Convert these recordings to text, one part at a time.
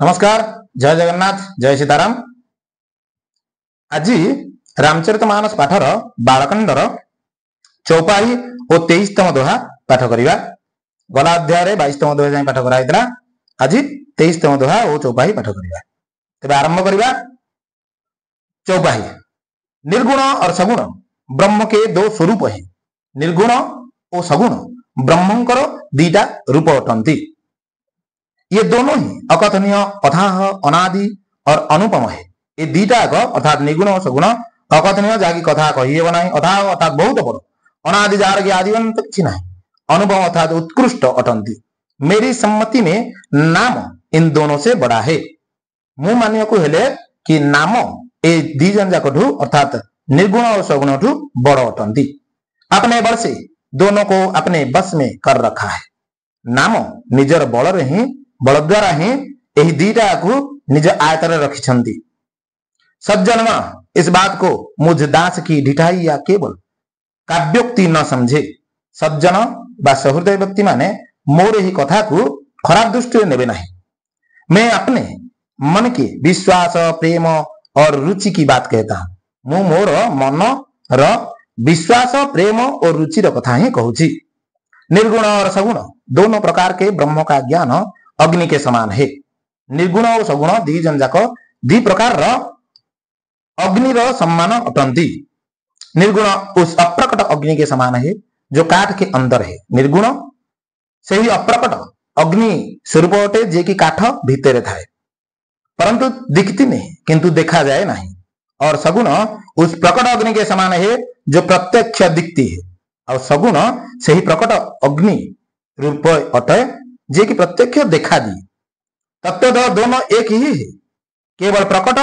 नमस्कार, जय जगन्नाथ, जय सीताराम। आज रामचरितमानस पाठर बालकांडर 24 और 23तम दोहा पाठ करिबा। गला अध्याय 22तम दोहा जाय पाठ कराइतला। आज 23तम दोहा और 24 पाठ करिबा। तबे आरंभ करिबा। 24 निर्गुण और सगुण ब्रह्म के दो स्वरूप है। निर्गुण और सगुण ब्रह्मंकर दीटा रूप अटंती। ये दोनों ही अकथनीय, अथाह, अनादि और अनुपम है। ये दीटा अर्थात निर्गुण और सगुण अकथनीय जाकी कथा कही हेब नाही। अथाह अर्थात बहुत बड़, अनादि जार की आदिवंत किछि नाही, अनुपम अर्थात उत्कृष्ट अटंती। मेरी सम्मति में नाम इन दोनों से बड़ा है। मु मानिया को हेले कि नाम ए दी जन जाकठु अर्थात निर्गुण और सगुण ठु बड़ अटंती। अपने बल से दोनों को अपने बस में कर रखा है। नाम निजर बल द्वारा ही यही दीटा को निज आयतर रखिछंती। सज्जन इस बात को मुझ दास की ढिठाई या केवल काव्योक्ति न समझे। सज्जन बा सहृदय व्यक्ति माने मोर ही कथा को खराब दृष्टि नेबे नहीं। मैं अपने मन के विश्वास, प्रेम और रुचि की बात कहता हूं। मु मोर मन र विश्वास, प्रेम और रुचि र कथा ही कहूची। निर्गुण और सगुण दोनों प्रकार के ब्रह्म का ज्ञान अग्नि के समान है। निर्गुण और सगुण दी जन जाक दी प्रकार र अग्नि र सम्मान अटंती। निर्गुण उस अप्रकट अग्नि के समान है जो काठ के अंदर है। निर्गुण से ही अप्रकट अग्नि स्वरूप अटे जे कि काठ भीतर थाए, परंतु दिखती नहीं किंतु देखा जाए नहीं। और सगुण उस प्रकट अग्नि के समान है जो प्रत्यक्ष दिखती है। और सगुण से ही प्रकट अग्नि रूप अटे जे कि प्रत्यक्ष देखा दी। तत्वतः दोनों एक ही है, केवल प्रकट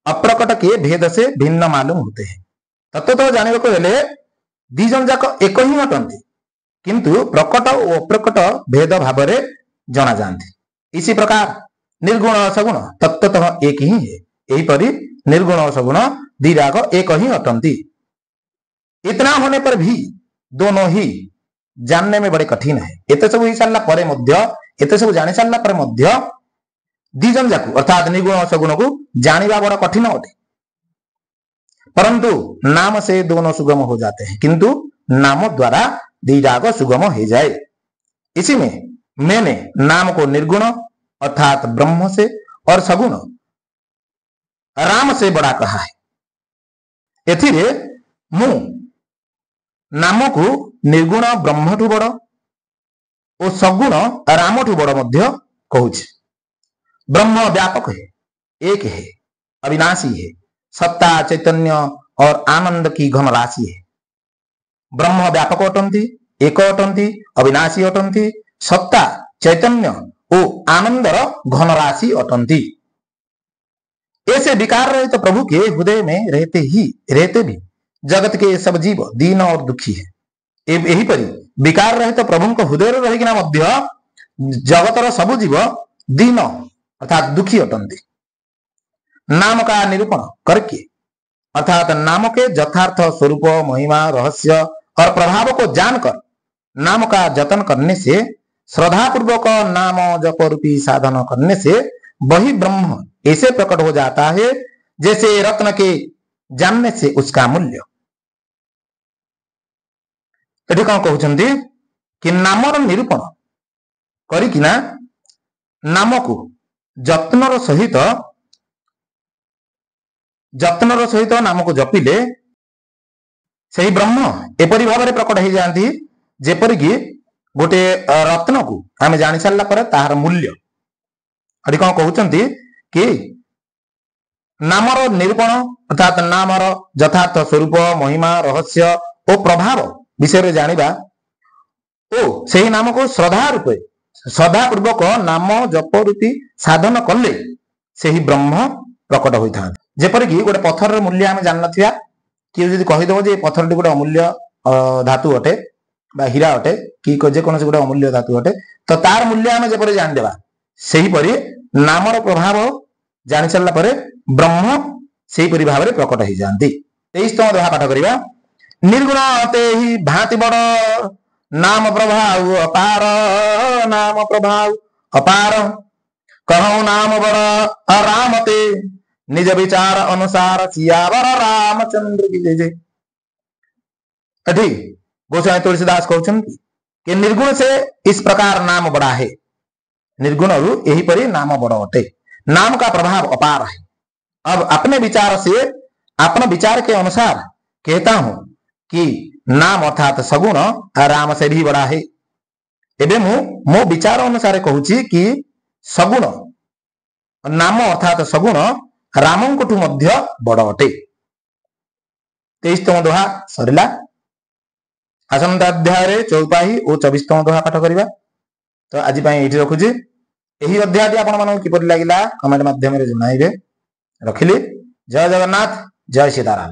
अप्रकट के भेद से भिन्न मालूम होते हैं। तत्वतः जाने को हेले दी जन जाक एक ही अटंती, किंतु प्रकट और अप्रकट भेद भाव रे जना जाती। इसी प्रकार निर्गुण और सगुण तत्वतः एक ही है। यही परि निर्गुण और सगुण दी राग एक ही अटंती। इतना होने पर भी दोनों ही जानने में बड़े कठिन है। एते सब ही सारला परे मध्य, एते सब जानि सारला परे मध्य दी जन जाकु अर्थात निर्गुण और सगुण को जानिबा बड़ा कठिन होते। परंतु नाम से दोनों सुगम हो जाते हैं, किंतु नाम द्वारा दी राग सुगम हो जाए। इसी में मैंने नाम को निर्गुण अर्थात ब्रह्म से और सगुण राम से बड़ा कहा है। एथिरे मु नाम को निर्गुण ब्रह्म ठू बड़ और सगुण राम ठू बड़ मध्य कहूछि। ब्रह्म व्यापक है, एक है, अविनाशी है, सत्ता, चैतन्य और आनंद की घन राशि है। ब्रह्म व्यापक अटंती, एक अटंती, अविनाशी अटंती, सत्ता, चैतन्य और आनंद घन राशि अटंती। ऐसे विकार रहित तो प्रभु के हृदय में रहते भी जगत के सब जीव दीन और दुखी है। यही परि विकार रहित तो प्रभु को हृदय रही मध्य जगतर सब जीव दीन अर्थात दुखी अटंती। नाम का निरूपण करके अर्थात नाम के यथार्थ स्वरूप, महिमा, रहस्य और प्रभाव को जानकर नाम का जतन करने से, श्रद्धा पूर्वक नाम जप रूपी साधन करने से वही ब्रह्म ऐसे प्रकट हो जाता है जैसे रत्न के जानने से उसका मूल्य। एठी कौन कहउछंती कि नामर निरूपण करिकिना नाम को जत्नर सहित नाम को जपिले सही ब्रह्म एपरि भाव में प्रकट हो जाती जेपरि कि गोटे रत्न को आम जानी सारा पर तार मूल्य। एठी कौन कहउछंती कि नामर निरूपण अर्थात नामर यथार्थ स्वरूप, महिमा, रहस्य और प्रभाव विषय जानिबा ओ सही नाम को श्रद्धा पूर्वक नाम जप रूपी साधन कले सही ब्रह्म प्रकट होता। जेपर कि गोटे पत्थर मूल्य आम जान नथिया, कि जदि कहीदेव जे पत्थर टी गोटे अमूल्य धातु अटे बा हीरा अटे कि जेकोसी गोटे अमूल्य धातु अटे, तो तार मूल्य आम जपर जानिदेबा सेहीपरि नामर प्रभाव जानी सारा पर ब्रह्म सेहीपरि भाव में प्रकट हो जाती। 23तम दोहा पाठ करिबा। निर्गुण ते ही भांति बड़ नाम प्रभाव अपार, नाम प्रभाव अपार कहूँ नाम बड़ राम ते निज विचार अनुसार सियावर रामचंद्र की जय जय। एठी गोस्वामी तुलसीदास कहउछन्ति कि निर्गुण से इस प्रकार नाम बड़ा है, निर्गुण यही परी नाम बड़ अटे, नाम का प्रभाव अपार है। अब अपने विचार से, अपने विचार के अनुसार कहता हूं कि नाम अर्थात सगुण राम से भी बड़ा है। एबे मो विचार अनुसार कहूची कि सगुण नाम अर्थात सगुण रामंकठू मध्य बड़ अटे। 23तम दोहा सरिला। आसंता अध्याय चौपाही और 24तम दोहा पाठ करिबा। तो आज पाई एठी रखुची। एही अध्यायटी आपण मानक किपरि लागिला कमेंट माध्यम रे जणाइबे। रखिली। जय जगन्नाथ, जय सीताराम।